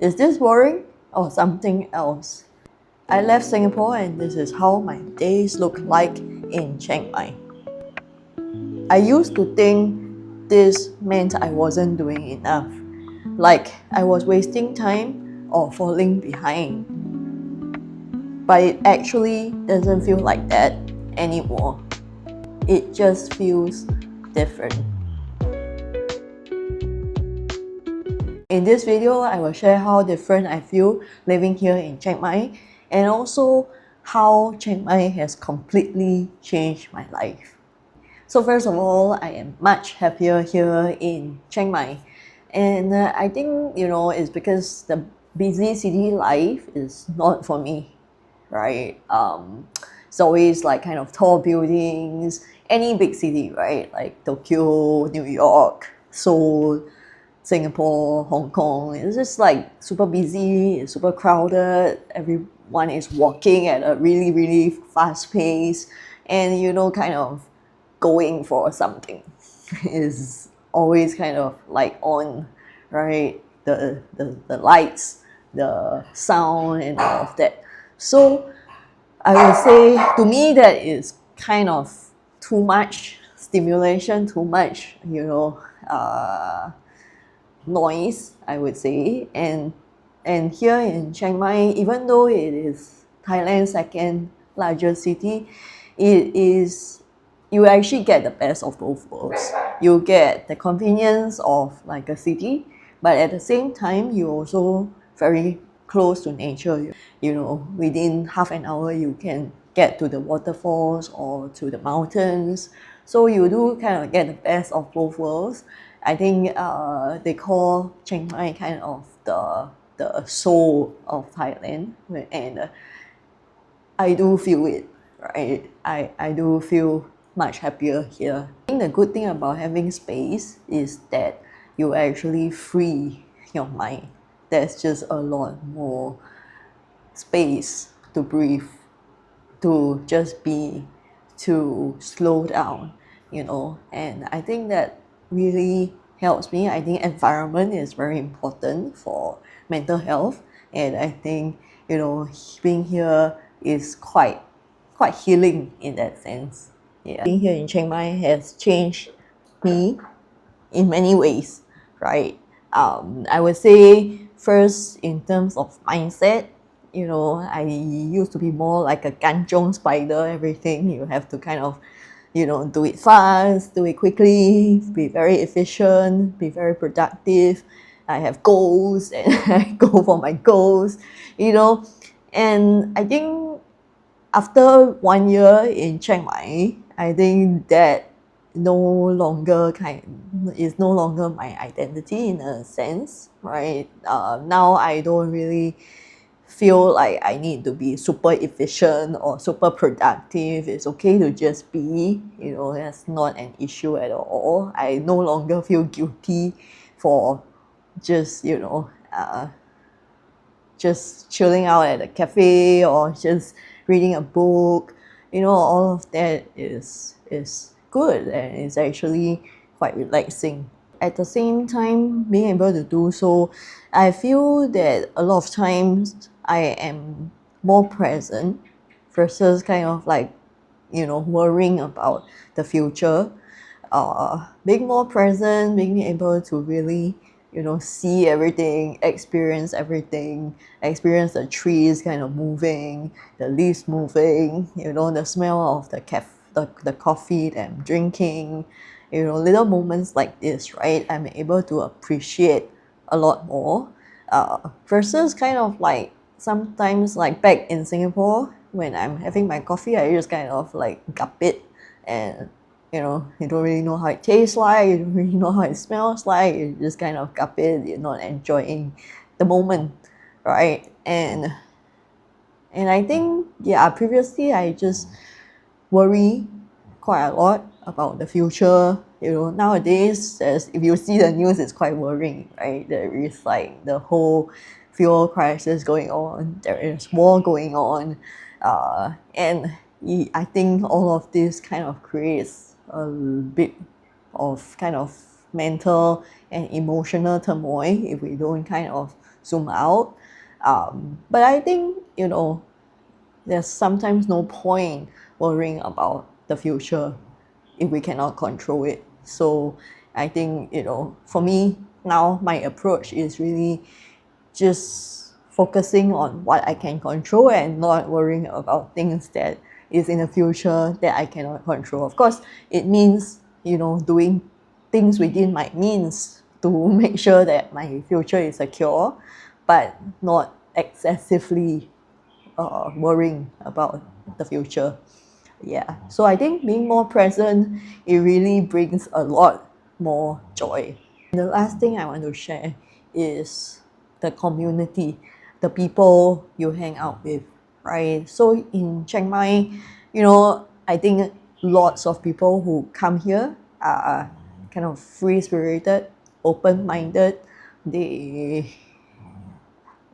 Is this boring or something else? I left Singapore and this is how my days look like in Chiang Mai. I used to think this meant I wasn't doing enough, like I was wasting time or falling behind. But it actually doesn't feel like that anymore. It just feels different. In this video, I will share how different I feel living here in Chiang Mai and also how Chiang Mai has completely changed my life. So first of all, I am much happier here in Chiang Mai. And I think, it's because the busy city life is not for me, right? It's always like kind of tall buildings, any big city, right? Like Tokyo, New York, Seoul, Singapore, Hong Kong. It's just like super busy, it's super crowded. Everyone is walking at a really, really fast pace and, kind of going for something is always kind of like on, right? The lights, the sound and all of that. So I would say to me that is kind of too much stimulation, too much, noise, I would say. And here in Chiang Mai, even though it is Thailand's second largest city, it is, you actually get the best of both worlds. You get the convenience of like a city, but at the same time, you also very close to nature. Within half an hour, you can get to the waterfalls or to the mountains. So you do kind of get the best of both worlds. I think they call Chiang Mai kind of the soul of Thailand, and I do feel it, right? I do feel much happier here. I think the good thing about having space is that you actually free your mind. There's just a lot more space to breathe, to just be, to slow down, and I think that really helps me. I think environment is very important for mental health, and I think, being here is quite healing in that sense. Yeah. Being here in Chiang Mai has changed me in many ways, right? I would say first in terms of mindset, I used to be more like a kanchong spider, everything. You have to kind of, do it fast, do it quickly, be very efficient, be very productive. I have goals and I go for my goals, and I think after 1 year in Chiang Mai, I think that is no longer my identity in a sense, right? Now I don't really feel like I need to be super efficient or super productive. It's okay to just be, that's not an issue at all. I no longer feel guilty for just, just chilling out at a cafe or just reading a book. All of that is good and it's actually quite relaxing. At the same time, being able to do so, I feel that a lot of times I am more present versus kind of like, worrying about the future. Being more present, being able to really, see everything, experience everything, experience the trees kind of moving, the leaves moving, the smell of the coffee that I'm drinking, little moments like this, right? I'm able to appreciate a lot more versus kind of like sometimes like back in Singapore when I'm having my coffee, I just kind of like gup it and you don't really know how it tastes like, you don't really know how it smells like, you just kind of gup it, you're not enjoying the moment, right? And I think, yeah, previously I just worry quite a lot about the future. Nowadays, if you see the news, it's quite worrying, right? There is like the whole fuel crisis going on, there is war going on, and I think all of this kind of creates a bit of kind of mental and emotional turmoil if we don't kind of zoom out. But I think, there's sometimes no point worrying about the future if we cannot control it. So I think, for me now, my approach is really just focusing on what I can control and not worrying about things that is in the future that I cannot control. Of course, it means, doing things within my means to make sure that my future is secure, but not excessively worrying about the future. Yeah. So I think being more present, it really brings a lot more joy. The last thing I want to share is the community, the people you hang out with, right? So in Chiang Mai, I think lots of people who come here are kind of free-spirited, open-minded. They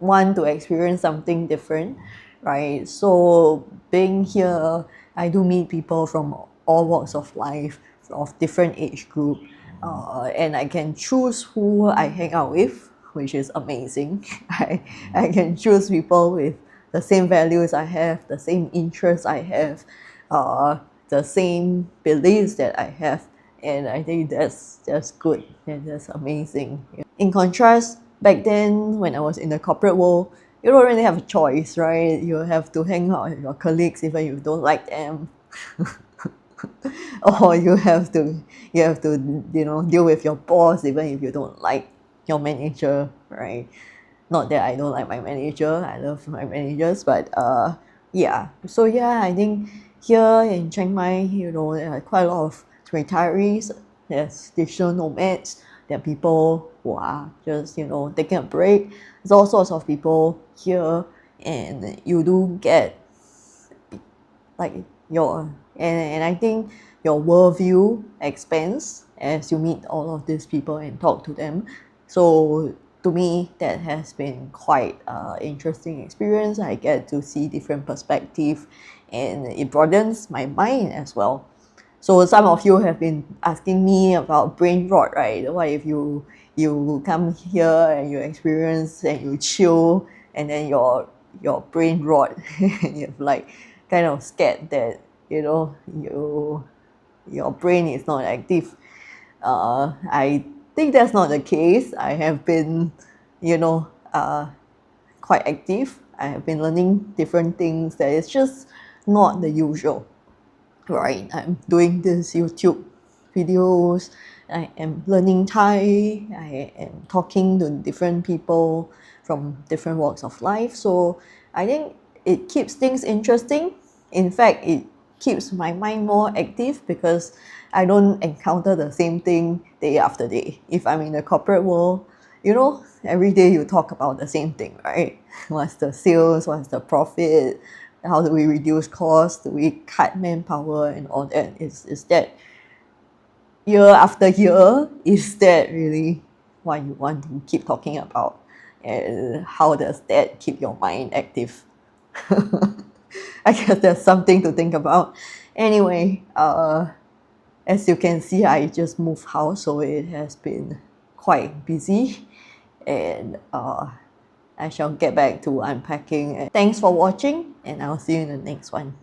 want to experience something different, right? So being here, I do meet people from all walks of life, of different age group, and I can choose who I hang out with, which is amazing. I can choose people with the same values I have, the same interests I have, the same beliefs that I have, and I think that's good and that's amazing. In contrast, back then when I was in the corporate world, you don't really have a choice, right? You have to hang out with your colleagues even if you don't like them. Or you have to deal with your boss even if you don't like your manager, right? Not that I don't like my manager, I love my managers, but yeah. So yeah, I think here in Chiang Mai, there are quite a lot of retirees, there's digital nomads, there are people who are just, taking a break. There's all sorts of people here, and you do get like and I think your worldview expands as you meet all of these people and talk to them. So to me, that has been quite interesting experience. I get to see different perspective, and it broadens my mind as well. So some of you have been asking me about brain rot, right? What if you come here and you experience and you chill, and then your brain rot and you're like kind of scared that your brain is not active. I think that's not the case. I have been quite active. I have been learning different things that is just not the usual, right? I'm doing this YouTube videos, I am learning Thai, I am talking to different people from different walks of life. So I think it keeps things interesting. In fact, it keeps my mind more active because I don't encounter the same thing day after day. If I'm in the corporate world, every day you talk about the same thing, right? What's the sales, what's the profit, how do we reduce costs, do we cut manpower and all that? Is that year after year, is that really what you want to keep talking about? And how does that keep your mind active? I guess there's something to think about. Anyway, as you can see, I just moved house, so it has been quite busy, and I shall get back to unpacking. Thanks for watching, and I'll see you in the next one.